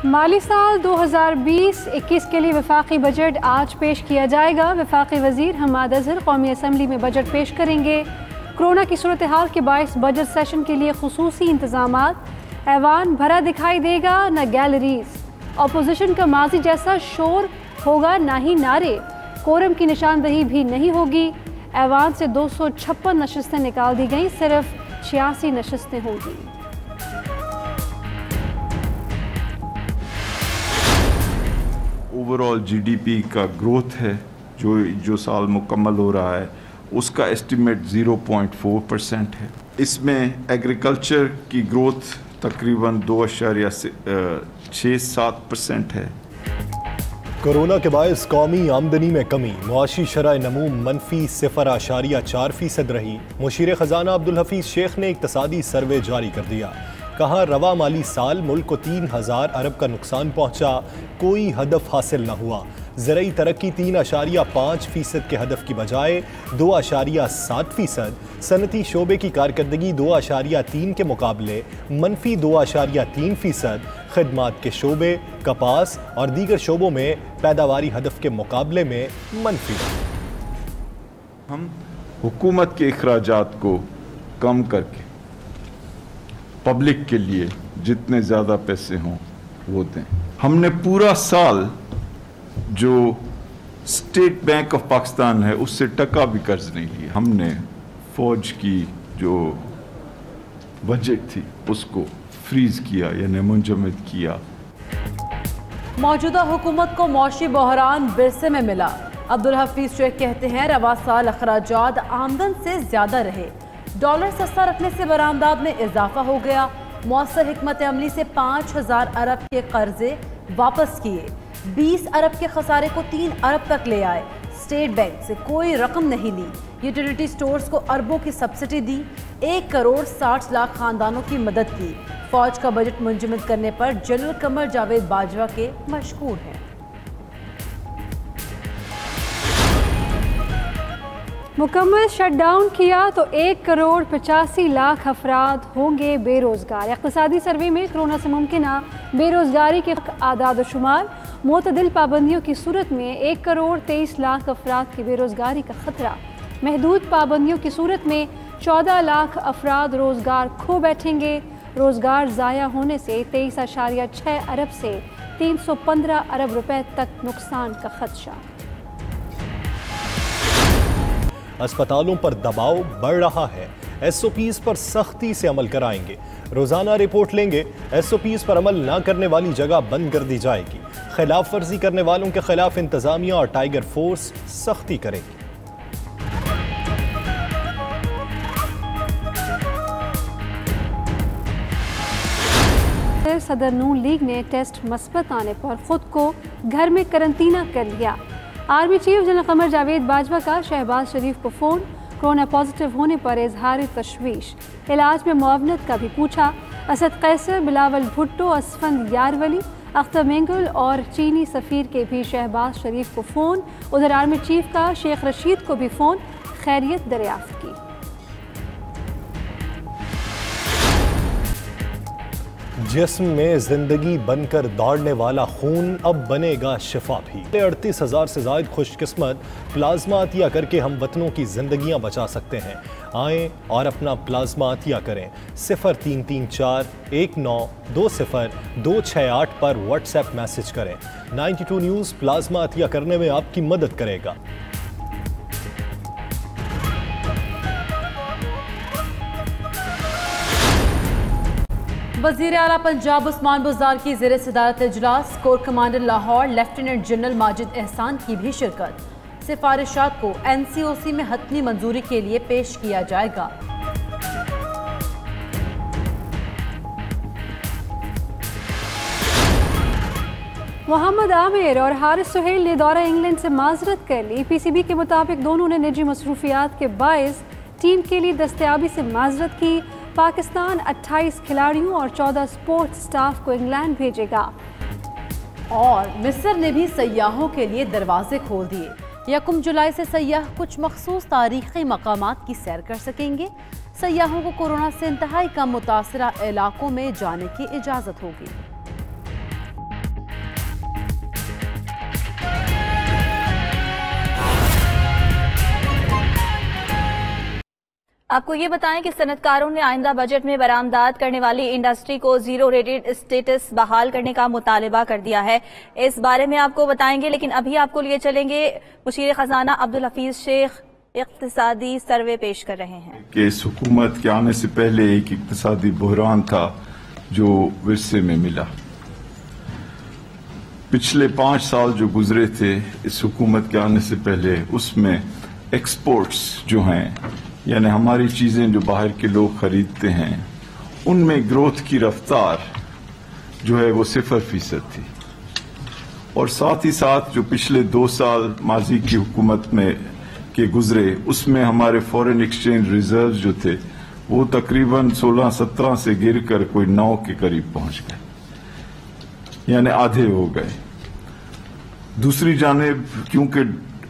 माली साल 2020-21 के लिए वफाकी बजट आज पेश किया जाएगा। वफाकी वजीर हमाद अजहर कौमी असम्बली में बजट पेश करेंगे। कोरोना की सूरत हाल के बायस बजट सेशन के लिए खुसूसी इंतजामात। ऐवान भरा दिखाई देगा न गैलरीज। अपोजिशन का माजी जैसा शोर होगा ना ही नारे। कोरम की निशानदही भी नहीं होगी। ऐवान से 256 नशस्तें निकाल दी गईं, सिर्फ 86 नशस्तें होंगी। ओवरऑल जीडीपी का ग्रोथ है जो साल मुकम्मल हो रहा है उसका एस्टिमेट 0.4% है। इसमें एग्रीकल्चर की ग्रोथ तकरीबन 2.67% है। कोरोना के बायस कौमी आमदनी में कमी, मुआशी शरह नमू मनफी 0.4% रही। मुशीर ख़जाना अब्दुल हफीज़ शेख ने इक़्तिसादी सर्वे जारी कर दिया। कहा रवा माली साल मुल्क को 3000 अरब का नुकसान पहुंचा, कोई हदफ हासिल न हुआ। ज़रई तरक्की 3.5% के हदफ की बजाय 2.7%। सनती शोबे की कारकर्दगी 2.3 के मुकाबले मनफी 2.3%। खिदमात के शोबे, कपास और दीगर शोबों में पैदावारी हदफ के मुकाबले में मनफी। हम हुकूमत के अखराजात को कम करके पब्लिक के लिए जितने ज़्यादा पैसे हों वो दें। हमने पूरा साल जो स्टेट बैंक ऑफ पाकिस्तान है उससे टका भी कर्ज नहीं लिया। हमने फौज की जो बजट थी उसको फ्रीज किया यानी मुंजमद किया। मौजूदा हुकूमत को मौशी बहरान विरसे में मिला। अब्दुल हफीज़ शेख कहते हैं रवा साल अखराजात आमदन से ज़्यादा रहे। डॉलर सस्ता रखने से बरामदात में इजाफा हो गया। मौसर हिकमत अमली से 5000 अरब के कर्जे वापस किए। 20 अरब के खसारे को 3 अरब तक ले आए। स्टेट बैंक से कोई रकम नहीं ली। यूटिलिटी स्टोर्स को अरबों की सब्सिडी दी। 1 करोड़ 60 लाख खानदानों की मदद की। फौज का बजट मुंजमद करने पर जनरल कमर जावेद बाजवा के मशकूर हैं। मुकम्मल शटडाउन किया तो 1 करोड़ 85 लाख अफराद होंगे बेरोजगार। इक़्तिसादी सर्वे में कोरोना से मुमकिना बेरोजगारी के आदाद शुमार। मोतदिल पाबंदियों की सूरत में 1 करोड़ 23 लाख अफराद की बेरोजगारी का खतरा। महदूद पाबंदियों की सूरत में 14 लाख अफराद रोजगार खो बैठेंगे। रोजगार ज़ाया होने से 23.6 अरब से 315 अरब रुपए तक नुकसान का खदशा। अस्पतालों पर दबाव बढ़ रहा है। SOPs पर सख्ती से अमल कराएंगे। रोजाना रिपोर्ट लेंगे। SOPs पर अमल न करने वाली जगह बंद कर दी जाएगी। खिलाफ वर्जी करने वालों के खिलाफ इंतजामिया और टाइगर फोर्स सख्ती करेगी। सदर नून लीग ने टेस्ट मस्बत आने पर खुद को घर में करंतना कर लिया। Army chief general Qamar Javed Bajwa का शहबाज शरीफ को फ़ोन। कोरोना पॉजिटिव होने पर इजहार तशवीश। इलाज में मुआवनत का भी पूछा। असद कैसर, बिलावल भुट्टो, असफंद यारवली, अख्तर मेंगुल और चीनी सफ़ीर के भी शहबाज शरीफ को फ़ोन। उधर आर्मी चीफ का शेख रशीद को भी फ़ोन, खैरियत दरियाफ्त की। जिस्म में जिंदगी बनकर दौड़ने वाला खून अब बनेगा शिफा भी। 38,000 से ज़ायद खुशकिस्मत प्लाज्मा अतिया करके हम वतनों की जिंदगियां बचा सकते हैं। आएँ और अपना प्लाज्मा अतिया करें। 0334 1920 268 पर व्हाट्सएप मैसेज करें। 92 न्यूज़ प्लाज्मा अतिया करने में आपकी मदद करेगा। वज़ीर आला पंजाब उस्मान बुज़दार की ज़ेर सदारत इजलास। Core commander Lahore lieutenant general Majid एहसान की भी शिरकत। सिफारिशात को NCOC में हतमी मंजूरी के लिए पेश किया जाएगा। मोहम्मद आमिर और हारिस सुहेल ने दौरा इंग्लैंड से माजरत कर ली। PCB के मुताबिक दोनों ने निजी मसरूफियात के बायस टीम के लिए दस्तयाबी से माजरत की। पाकिस्तान 28 खिलाड़ियों और 14 स्पोर्ट्स स्टाफ को इंग्लैंड भेजेगा। और मिस्र ने भी सयाहों के लिए दरवाजे खोल दिए। 1 जुलाई से सयाह कुछ मखसूस तारीखी मकामात की सैर कर सकेंगे। सयाहों को कोरोना से इंतहाई कम मुतासरा इलाकों में जाने की इजाज़त होगी। آپ کو یہ بتائیں کہ صنعتکاروں نے آئندہ بجٹ میں برآمدات کرنے والی انڈسٹری کو زیرو ریٹڈ اسٹیٹس بحال کرنے کا مطالبہ کر دیا ہے. اس بارے میں آپ کو بتائیں گے، لیکن ابھی آپ کو لیے چلیں گے مشیر خزانہ عبدالحفیظ شیخ اقتصادی سروے پیش کر رہے ہیں کہ اس حکومت کے آنے سے پہلے ایک اقتصادی بحران تھا جو ورثے میں ملا. پچھلے 5 سال جو گزرے تھے اس حکومت کے آنے سے پہلے، اس میں ایکسپورٹس جو ہیں، یعنی ہماری چیزیں جو باہر کے لوگ خریدتے ہیں، ان میں گروتھ کی رفتار جو ہے وہ 0% تھی. اور ساتھ ہی ساتھ جو پچھلے 2 سال ماضی کی حکومت میں کے گزرے، اس میں ہمارے فورن ایکسچینج ریزرو جو تھے وہ تقریباً 16-17 سے گر کر کوئی 9 کے قریب پہنچ گئے، یعنی آدھے ہو گئے. دوسری جانب کیونکہ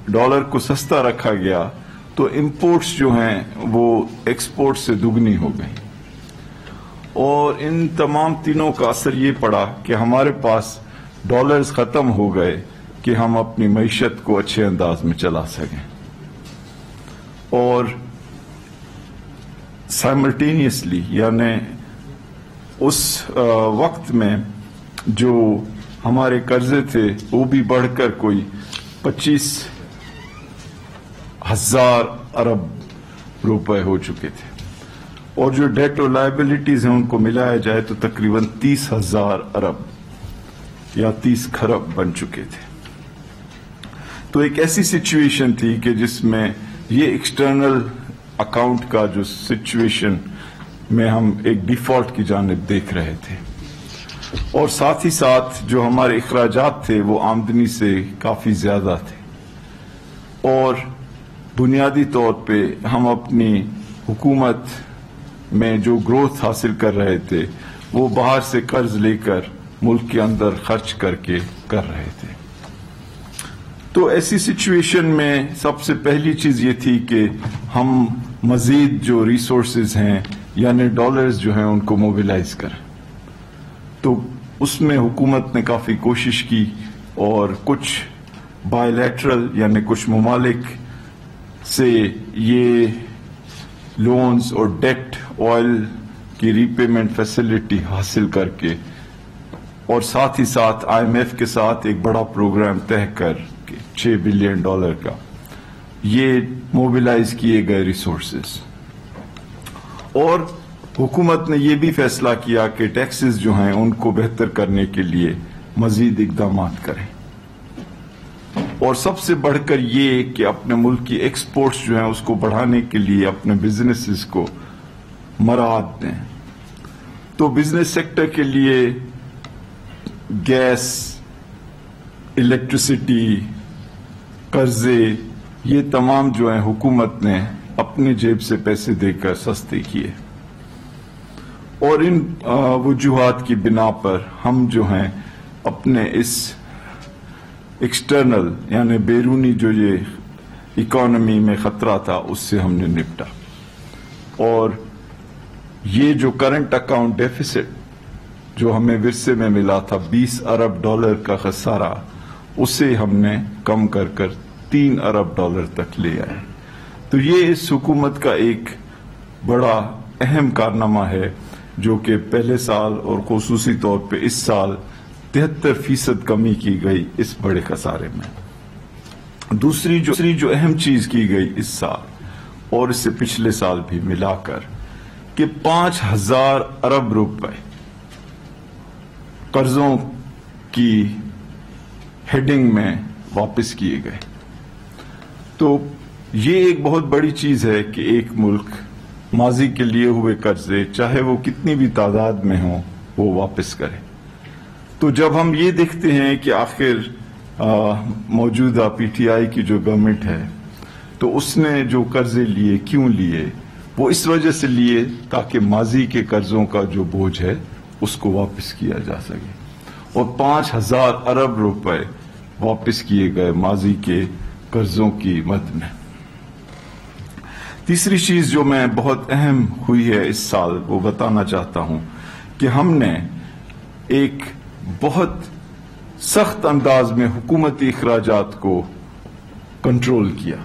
ڈالر کو سستا رکھا گیا تو امپورٹس جو ہیں وہ ایکسپورٹ سے دگنی ہو گئی. اور ان تمام تینوں کا اثر یہ پڑا کہ ہمارے پاس ڈالرز ختم ہو گئے کہ ہم اپنی معیشت کو اچھے انداز میں چلا سکیں. اور سائملٹینیسلی، یعنی اس وقت میں جو ہمارے قرضے تھے وہ بھی بڑھ کر کوئی 25,000 ارب روپے ہو چکے تھے، اور جو ڈیٹ اور لائبلٹیز ہیں ان کو ملایا جائے تو تقریباً 30,000 ارب یا 30 کھرب بن چکے تھے. تو ایک ایسی سچویشن تھی کہ جس میں یہ ایکسٹرنل اکاؤنٹ کا جو سچویشن میں ہم ایک ڈیفالٹ کی جانب دیکھ رہے تھے، اور ساتھ ہی ساتھ جو ہمارے اخراجات تھے وہ آمدنی سے کافی زیادہ تھے. اور بنیادی طور پہ ہم اپنی حکومت میں جو گروتھ حاصل کر رہے تھے وہ باہر سے قرض لے کر ملک کے اندر خرچ کر کے کر رہے تھے. تو ایسی سچویشن میں سب سے پہلی چیز یہ تھی کہ ہم مزید جو ریسورسز ہیں یعنی ڈالرز جو ہیں ان کو موبلائز کریں. تو اس میں حکومت نے کافی کوشش کی اور کچھ بائی لیٹرل یعنی کچھ ممالک سے یہ لونز اور ڈیٹ آئل کی ری پیمنٹ فیسلٹی حاصل کر کے، اور ساتھ ہی ساتھ IMF کے ساتھ ایک بڑا پروگرام طے کر کے $6 بلین کا یہ موبلائز کیے گئے ریسورسز. اور حکومت نے یہ بھی فیصلہ کیا کہ ٹیکسز جو ہیں ان کو بہتر کرنے کے لیے مزید اقدامات کریں، اور سب سے بڑھ کر یہ کہ اپنے ملک کی ایکسپورٹس جو ہیں اس کو بڑھانے کے لیے اپنے بزنسز کو مراعات دیں. تو بزنس سیکٹر کے لیے گیس، الیکٹریسٹی، قرضے، یہ تمام جو ہیں حکومت نے اپنی جیب سے پیسے دے کر سستے کیے. اور ان وجوہات کی بنا پر ہم جو ہیں اپنے اس ایکسٹرنل یعنی بیرونی جو یہ اکانومی میں خطرہ تھا اس سے ہم نے نپٹا. اور یہ جو کرنٹ اکاؤنٹ ڈیفیسٹ جو ہمیں ورثے میں ملا تھا $20 ارب کا خسارہ، اسے ہم نے کم کر کر $3 ارب تک لے آئے. تو یہ اس حکومت کا ایک بڑا اہم کارنامہ ہے جو کہ پہلے سال اور خصوصی طور پہ اس سال 73% کمی کی گئی اس بڑے خسارے میں. دوسری جو اہم چیز کی گئی اس سال اور اس سے پچھلے سال بھی ملا کر کہ 5,000 ارب روپے قرضوں کی ہیڈنگ میں واپس کیے گئے. تو یہ ایک بہت بڑی چیز ہے کہ ایک ملک ماضی کے لیے ہوئے قرضے چاہے وہ کتنی بھی تعداد میں ہوں وہ واپس کرے. تو جب ہم یہ دیکھتے ہیں کہ آخر موجودہ PTI کی جو گورنمنٹ ہے تو اس نے جو قرضے لیے کیوں لیے، وہ اس وجہ سے لیے تاکہ ماضی کے قرضوں کا جو بوجھ ہے اس کو واپس کیا جا سکے. اور 5,000 ارب روپے واپس کیے گئے ماضی کے قرضوں کی مد میں. تیسری چیز جو میں بہت اہم ہوئی ہے اس سال وہ بتانا چاہتا ہوں کہ ہم نے ایک بہت سخت انداز میں حکومتی اخراجات کو کنٹرول کیا.